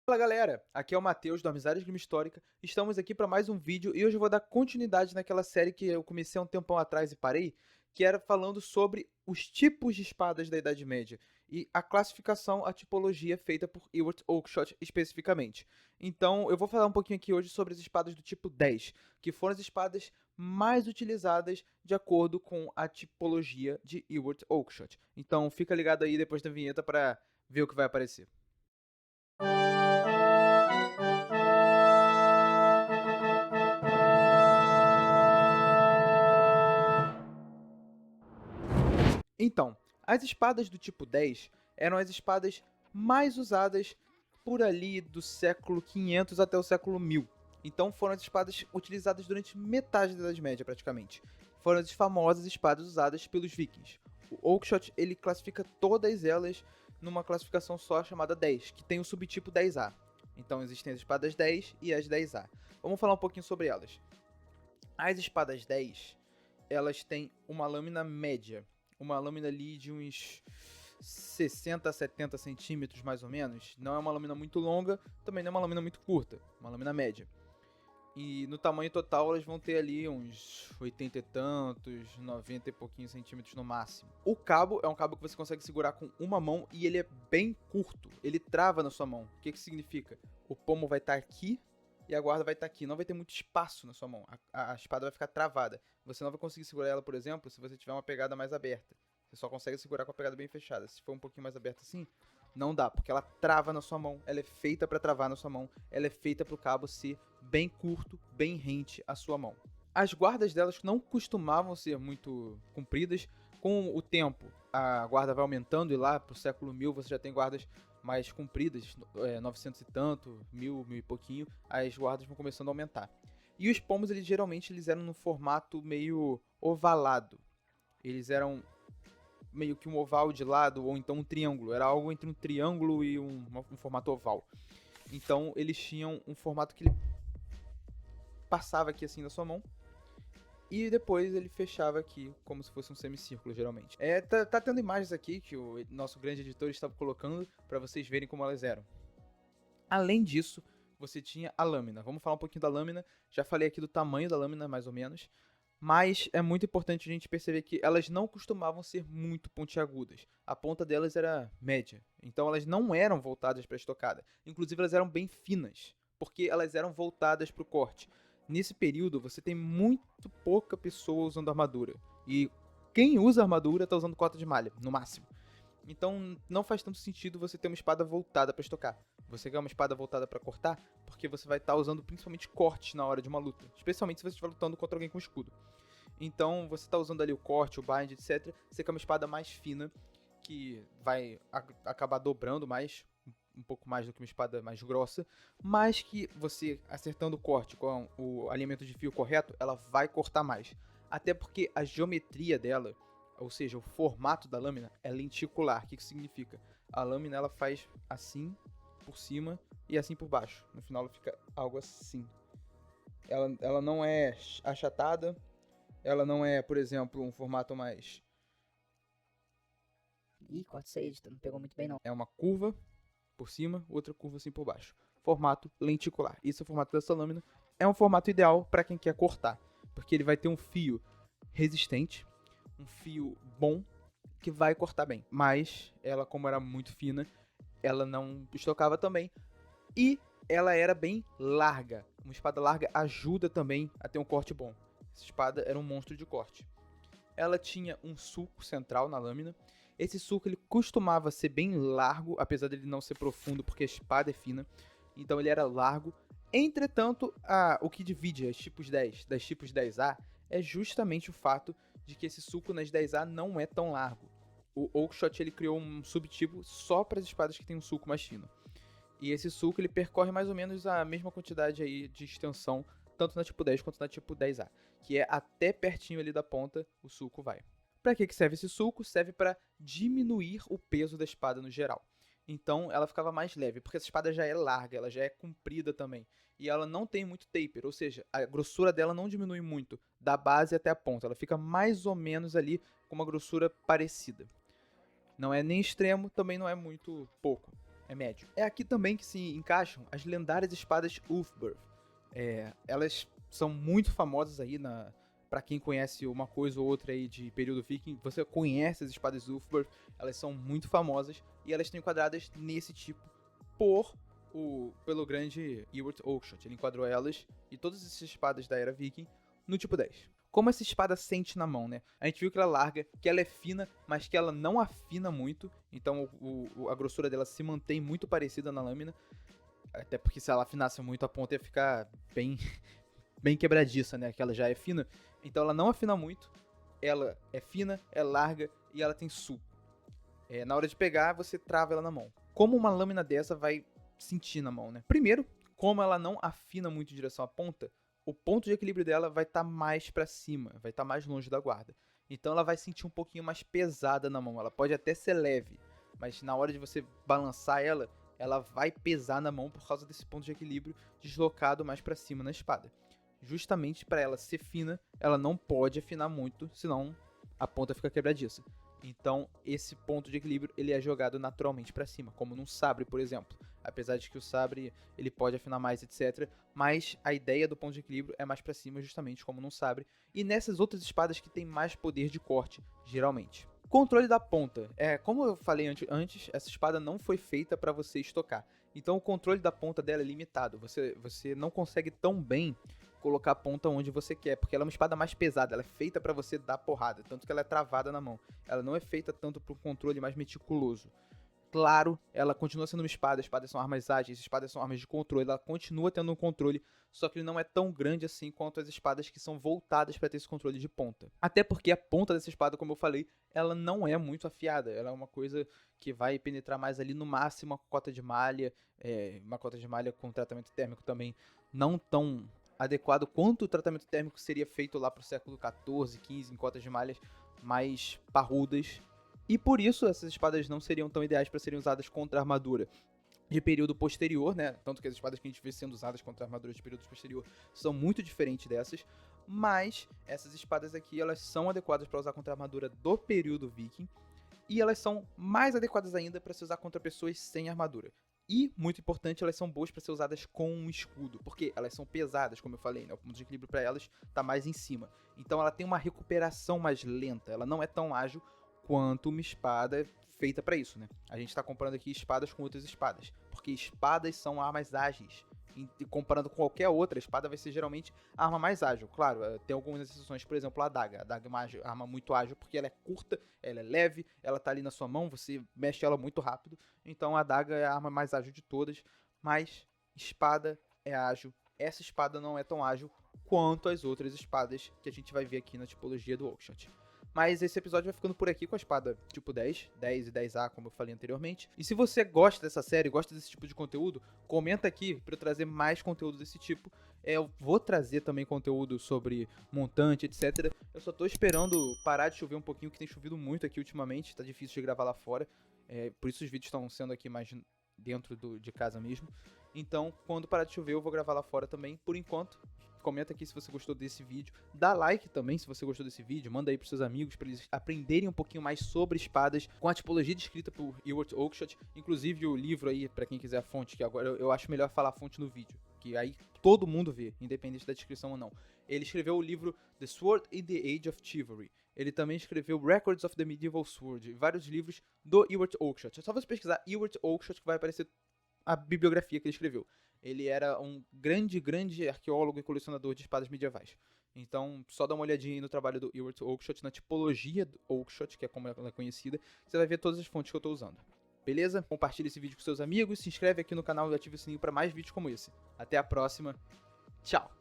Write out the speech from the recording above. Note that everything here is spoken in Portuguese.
Fala galera, aqui é o Matheus do Amizades Game Histórica. Estamos aqui para mais um vídeo e hoje eu vou dar continuidade naquela série que eu comecei há um tempão atrás e parei, que era falando sobre os tipos de espadas da Idade Média e a classificação, a tipologia feita por Ewart Oakeshott especificamente. Então eu vou falar um pouquinho aqui hoje sobre as espadas do tipo 10, que foram as espadas mais utilizadas de acordo com a tipologia de Ewart Oakeshott. Então fica ligado aí depois da vinheta para ver o que vai aparecer. Então, as espadas do tipo 10 eram as espadas mais usadas por ali do século 500 até o século 1000. Então foram as espadas utilizadas durante metade da Idade Média praticamente. Foram as famosas espadas usadas pelos vikings. O Oakeshott ele classifica todas elas numa classificação só chamada 10, que tem o subtipo 10A. Então existem as espadas 10 e as 10A. Vamos falar um pouquinho sobre elas. As espadas 10, elas têm uma lâmina média, uma lâmina ali de uns 60 a 70 centímetros mais ou menos. Não é uma lâmina muito longa, também não é uma lâmina muito curta, uma lâmina média. E no tamanho total elas vão ter ali uns 80 e tantos, 90 e pouquinhos centímetros no máximo. O cabo é um cabo que você consegue segurar com uma mão e ele é bem curto, ele trava na sua mão. O que que significa? O pomo vai estar aqui e a guarda vai estar aqui, não vai ter muito espaço na sua mão, a espada vai ficar travada. Você não vai conseguir segurar ela, por exemplo, se você tiver uma pegada mais aberta. Você só consegue segurar com a pegada bem fechada. Se for um pouquinho mais aberta assim, não dá, porque ela trava na sua mão, ela é feita para travar na sua mão, ela é feita para o cabo ser bem curto, bem rente à sua mão. As guardas delas não costumavam ser muito compridas. Com o tempo, a guarda vai aumentando e lá pro século 1000 você já tem guardas mais compridas, 900 e tanto, 1000, 1000 e pouquinho, as guardas vão começando a aumentar. E os pomos, eles eram no formato meio ovalado. Eles eram meio que um oval de lado ou então um triângulo. Era algo entre um triângulo e um formato oval. Então eles tinham um formato que ele passava aqui assim na sua mão e depois ele fechava aqui como se fosse um semicírculo, geralmente. Tá tendo imagens aqui que o nosso grande editor estava colocando para vocês verem como elas eram. Além disso, você tinha a lâmina. Vamos falar um pouquinho da lâmina. Já falei aqui do tamanho da lâmina, mais ou menos. Mas é muito importante a gente perceber que elas não costumavam ser muito pontiagudas. A ponta delas era média. Então elas não eram voltadas para a estocada. Inclusive elas eram bem finas, porque elas eram voltadas para o corte. Nesse período você tem muito pouca pessoa usando armadura. E quem usa armadura está usando cota de malha, no máximo. Então não faz tanto sentido você ter uma espada voltada para estocar. Você quer uma espada voltada para cortar, porque você vai estar usando principalmente cortes na hora de uma luta, especialmente se você estiver lutando contra alguém com escudo. Então você está usando ali o corte, o bind, etc. Você quer uma espada mais fina, que vai acabar dobrando mais, um pouco mais do que uma espada mais grossa, mas que você acertando o corte com o alinhamento de fio correto, ela vai cortar mais. Até porque a geometria dela, ou seja, o formato da lâmina é lenticular. O que isso significa? A lâmina ela faz assim por cima e assim por baixo. No final ela fica algo assim. Ela não é achatada, ela não é, por exemplo, um formato mais... Ih, corta isso aí, editor. Não pegou muito bem, não. É uma curva por cima, outra curva assim por baixo. Formato lenticular. Esse é o formato dessa lâmina. É um formato ideal para quem quer cortar, porque ele vai ter um fio resistente, um fio bom, que vai cortar bem. Mas ela, como era muito fina, ela não estocava também. E ela era bem larga. Uma espada larga ajuda também a ter um corte bom. Essa espada era um monstro de corte. Ela tinha um sulco central na lâmina. Esse sulco ele costumava ser bem largo, apesar dele não ser profundo, porque a espada é fina. Então ele era largo. Entretanto, o que divide as tipos 10 das tipos 10A é justamente o fato de que esse sulco nas 10A não é tão largo. O Oakeshott ele criou um subtipo só para as espadas que tem um sulco mais fino. E esse sulco ele percorre mais ou menos a mesma quantidade aí de extensão, tanto na tipo 10 quanto na tipo 10A, que é até pertinho ali da ponta o sulco vai. Para que serve esse sulco? Serve para diminuir o peso da espada no geral. Então ela ficava mais leve, porque essa espada já é larga, ela já é comprida também. E ela não tem muito taper, ou seja, a grossura dela não diminui muito, da base até a ponta. Ela fica mais ou menos ali com uma grossura parecida. Não é nem extremo, também não é muito pouco. é médio. É aqui também que se encaixam as lendárias espadas Ulfberth. Elas são muito famosas aí pra quem conhece uma coisa ou outra aí de período viking. Você conhece as espadas Ulfberth, elas são muito famosas e elas estão enquadradas nesse tipo pelo grande Ewart Oakeshott. Ele enquadrou elas e todas essas espadas da era viking no tipo 10. Como essa espada sente na mão, né? A gente viu que ela é larga, que ela é fina, mas que ela não afina muito. Então a grossura dela se mantém muito parecida na lâmina. Até porque se ela afinasse muito, a ponta ia ficar bem quebradiça, né? Que ela já é fina. Então ela não afina muito. Ela é fina, é larga e ela tem sulco. Na hora de pegar, você trava ela na mão. Como uma lâmina dessa vai sentir na mão, né? Primeiro, como ela não afina muito em direção à ponta, o ponto de equilíbrio dela vai estar mais pra cima, vai estar mais longe da guarda. Então ela vai sentir um pouquinho mais pesada na mão. Ela pode até ser leve, mas na hora de você balançar ela vai pesar na mão por causa desse ponto de equilíbrio deslocado mais pra cima na espada. Justamente para ela ser fina, ela não pode afinar muito, senão a ponta fica quebradiça. Então, esse ponto de equilíbrio ele é jogado naturalmente para cima, como num sabre, por exemplo. Apesar de que o sabre ele pode afinar mais, etc. Mas a ideia do ponto de equilíbrio é mais para cima, justamente como num sabre. E nessas outras espadas que tem mais poder de corte, geralmente. Controle da ponta. Como eu falei antes, essa espada não foi feita para você estocar. Então o controle da ponta dela é limitado. Você não consegue tão bem colocar a ponta onde você quer, porque ela é uma espada mais pesada, ela é feita para você dar porrada, tanto que ela é travada na mão. Ela não é feita tanto para um controle mais meticuloso. Claro, ela continua sendo uma espada, espadas são armas ágeis, espadas são armas de controle, ela continua tendo um controle, só que ele não é tão grande assim quanto as espadas que são voltadas para ter esse controle de ponta. Até porque a ponta dessa espada, como eu falei, ela não é muito afiada, ela é uma coisa que vai penetrar mais ali no máximo uma cota de malha com tratamento térmico também não tão adequado quanto o tratamento térmico seria feito lá pro século XIV, XV, em cotas de malhas mais parrudas. E por isso essas espadas não seriam tão ideais para serem usadas contra a armadura de período posterior, né? Tanto que as espadas que a gente vê sendo usadas contra a armadura de período posterior são muito diferentes dessas. Mas essas espadas aqui, elas são adequadas para usar contra a armadura do período viking. E elas são mais adequadas ainda para se usar contra pessoas sem armadura. E, muito importante, elas são boas para ser usadas com um escudo, porque elas são pesadas, como eu falei, né? O ponto de equilíbrio para elas está mais em cima. Então ela tem uma recuperação mais lenta, ela não é tão ágil quanto uma espada feita para isso, né? A gente está comparando aqui espadas com outras espadas, porque espadas são armas ágeis. E comparando com qualquer outra, a espada vai ser geralmente a arma mais ágil. Claro, tem algumas exceções, por exemplo, a adaga. A adaga é uma arma muito ágil porque ela é curta, ela é leve, ela tá ali na sua mão, você mexe ela muito rápido. Então a adaga é a arma mais ágil de todas, mas espada é ágil. Essa espada não é tão ágil quanto as outras espadas que a gente vai ver aqui na tipologia do Oakeshott. Mas esse episódio vai ficando por aqui com a espada tipo 10 e 10A, como eu falei anteriormente. E se você gosta dessa série, gosta desse tipo de conteúdo, comenta aqui para eu trazer mais conteúdo desse tipo. Eu vou trazer também conteúdo sobre montante, etc. Eu só tô esperando parar de chover um pouquinho, que tem chovido muito aqui ultimamente, tá difícil de gravar lá fora. Por isso os vídeos estão sendo aqui mais dentro de casa mesmo. Então, quando parar de chover, eu vou gravar lá fora também. Por enquanto, comenta aqui se você gostou desse vídeo. Dá like também se você gostou desse vídeo. Manda aí pros seus amigos para eles aprenderem um pouquinho mais sobre espadas com a tipologia descrita por Ewart Oakeshott. Inclusive o livro aí, para quem quiser a fonte, que agora eu acho melhor falar a fonte no vídeo, que aí todo mundo vê, independente da descrição ou não. Ele escreveu o livro The Sword in the Age of Chivalry. Ele também escreveu Records of the Medieval Sword, vários livros do Ewart Oakeshott. É só você pesquisar Ewart Oakeshott que vai aparecer a bibliografia que ele escreveu. Ele era um grande arqueólogo e colecionador de espadas medievais. Então, só dá uma olhadinha aí no trabalho do Ewart Oakeshott, na tipologia do Oakeshott, que é como ela é conhecida, você vai ver todas as fontes que eu estou usando. Beleza? Compartilhe esse vídeo com seus amigos, se inscreve aqui no canal e ative o sininho para mais vídeos como esse. Até a próxima. Tchau!